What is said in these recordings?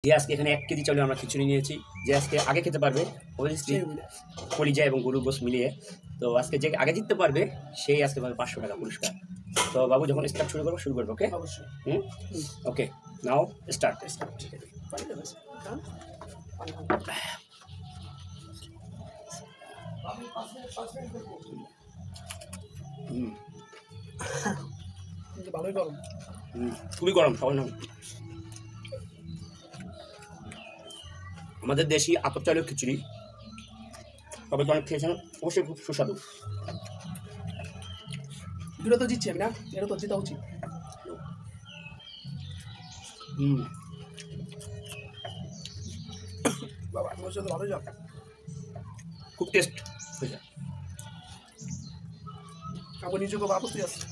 যে আজকে এখানে 1 কেজি চাউলে আমরা খিচুড়ি নিয়েছি, যে আজকে আগে খেতে পারবে অবভিয়াসলি কলিজা এবং গরুর গোশত মিলিয়ে। তো আজকে যে আগে জিততে পারবে সেই আজকে পাবে 500 টাকা পুরস্কার। তো বাবু যখন স্টার্ট শুরু করবো ওকে? অবশ্যই। ওকে, নাও স্টার্ট। ভালোই গরম। খুবই গরম, সবাই নাও। আমাদের দেশি আতপ চালের খিচুড়ি সবাই অনেক খেয়েছেন, অবশ্যই খুব সুস্বাদু। দুটো তো জিতছি আমি না, এটা তো জেতা উচিত। বাবা তোমার সাথে ভালোই যাও, খুব টেস্ট হয়ে যায়। আমার নিজেকে বাপস দিয়ে আসছে।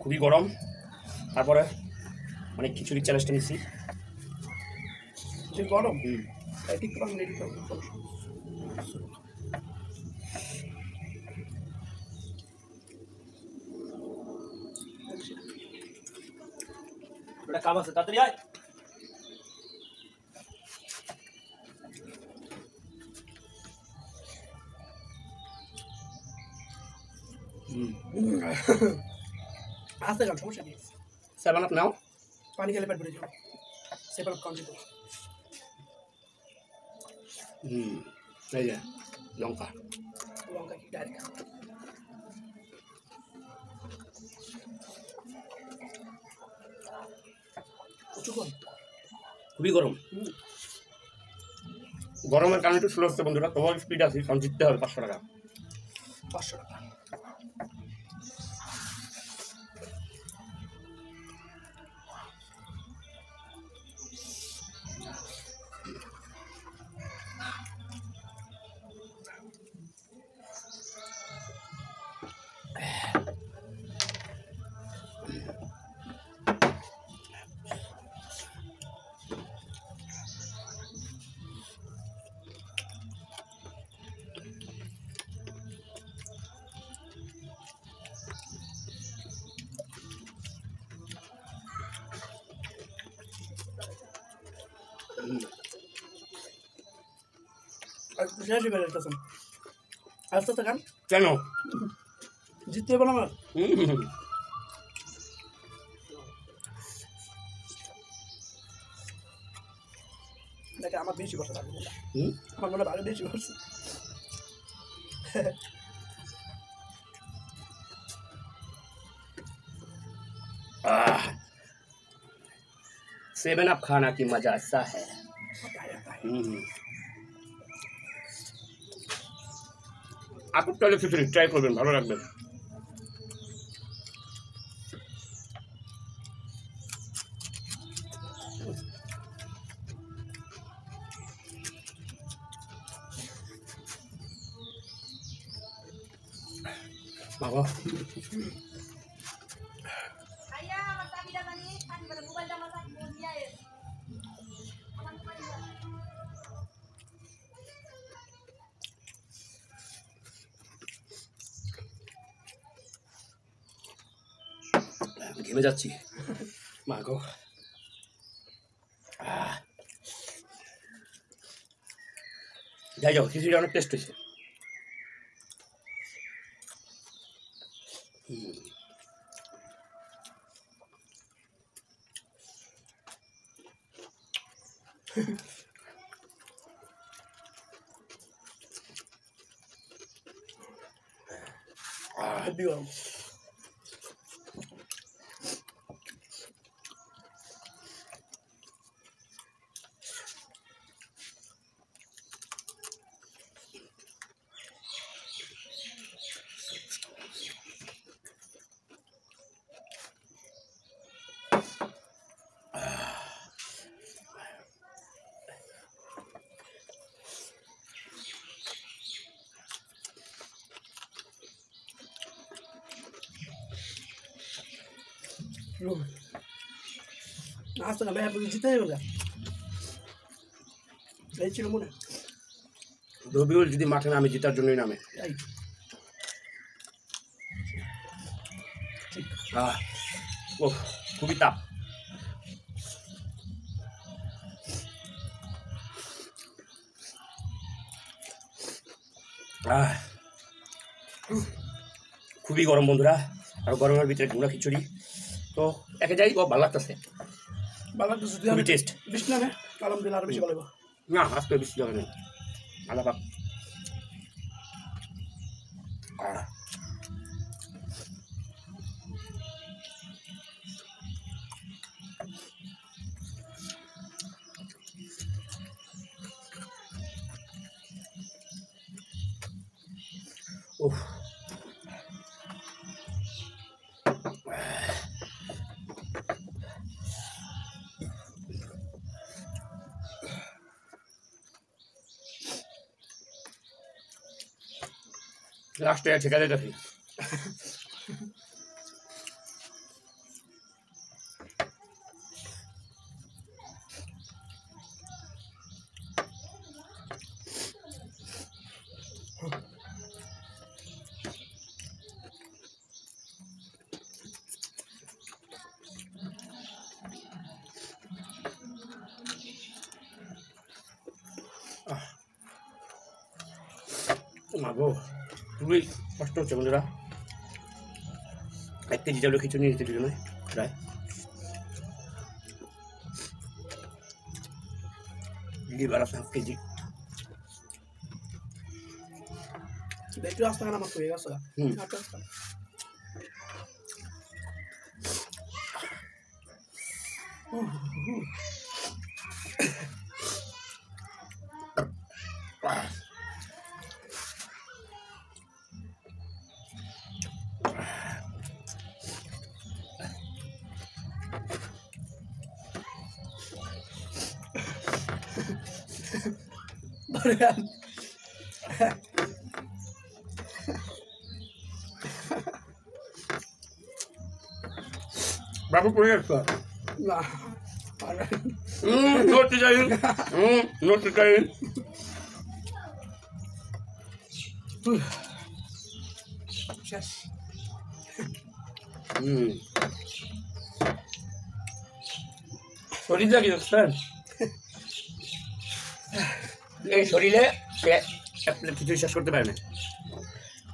খুবই গরম, তারপরে অনেক খিচুড়ির চ্যালেঞ্জটা নিচ্ছি। যে গরম ঠিক পারবেন না, ঠিক বেটা কাম আছে, তাড়াতাড়ি আয়। আসতে গান সমস্যা নেই, 7 আপ নাও। পানি খেলে পেট ভরে যাবে। 7 আপ কন্টিনিউ। এই যে লঙ্কা, লঙ্কা কি ডাইরেক্ট খুবই গরম। গরমের কারণে একটু স্লো হচ্ছে বন্ধুরা, তোমার স্পিড আছে, কারণ জিততে হবে 500 টাকা। 500 টাকা। শেষ হয়ে গেছে। আস্তে আস্তে খান। কেন জিততে হবে না আমার। দেখে আমার বেশি বসে থাকে, আমার মনে ভালো বেশি বসে। 7 अप खाना की मजा ऐसा है। আতপ চালের খিচুড়ি ট্রাই করবেন, ভালো লাগবে। বাবা ঘেমে যাচ্ছি, মা গো। যাই যাও, খিচুড়ি অনেক টেস্ট হয়েছে। হেভি গরম। आज तो मैं जीते ही होगा। এই ছিল মনে রবিউল যদি মাঠে নামে জেতার জন্যই নামে। এই ঠিক ও খুবই তাপ। খুবই গরম বন্ধুরা, আর গরমের ভিতরে গুঁড়া খিচুড়ি তো একে যাই ভালো লাগতেছে, ভালো লাগতেছে। খুবই টেস্ট। বৃষ্টি নামে আলহামদুলিল্লাহ আরো বেশি ভালো লাগবে। না আজকে বৃষ্টি হবে না, আল্লাহ পাক। উফ লাস্টে ঠিক আছে দেখি। মাগো খুবই কষ্ট হচ্ছে বন্ধুরা, 1 কেজি চাউলের খিচুড়ি নিয়ে যেতে দুজনে প্রায়। লিভার আছে 1 কেজি। একটু রাস্তা খান আমার হয়ে গেছে। বাবু পড়ে যাচ্ছে না নড়তে চাই, নড়তে চাই। শেষ। শরীরটা কি দেখছেন? এই শরীরে সে 1 প্লেট খিচুড়ি শেষ করতে পারে না,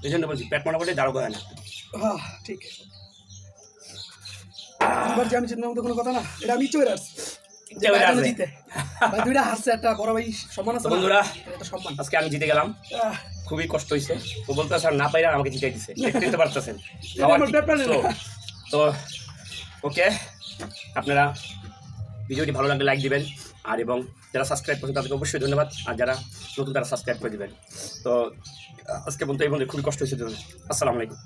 এই জন্য বলছি পেট মোটামুটি দাঁড়ো করে না। ঠিক। এবার যে আমি চিন্তার মতো কোনো কথা না, এটা আমি চলে আসছি জিতে। দুইটা হারছে, একটা বড় ভাই সম্মান আছে বন্ধুরা। এটা সম্মান। আজকে আমি জিতে গেলাম, খুবই কষ্ট হয়েছে। ও বলতে স্যার না পাইরা আমাকে জিতাই দিচ্ছে, দেখতে পারতেছেন। তো ওকে, আপনারা ভিডিওটি ভালো লাগলে লাইক দিবেন, আর এবং যারা সাবস্ক্রাইব করছেন তাদেরকে অবশ্যই ধন্যবাদ, আর যারা নতুন তারা সাবস্ক্রাইব করে দিবেন। তো আজকে বলতে এই বন্ধু খুবই কষ্ট হয়েছে। আসসালামু আলাইকুম।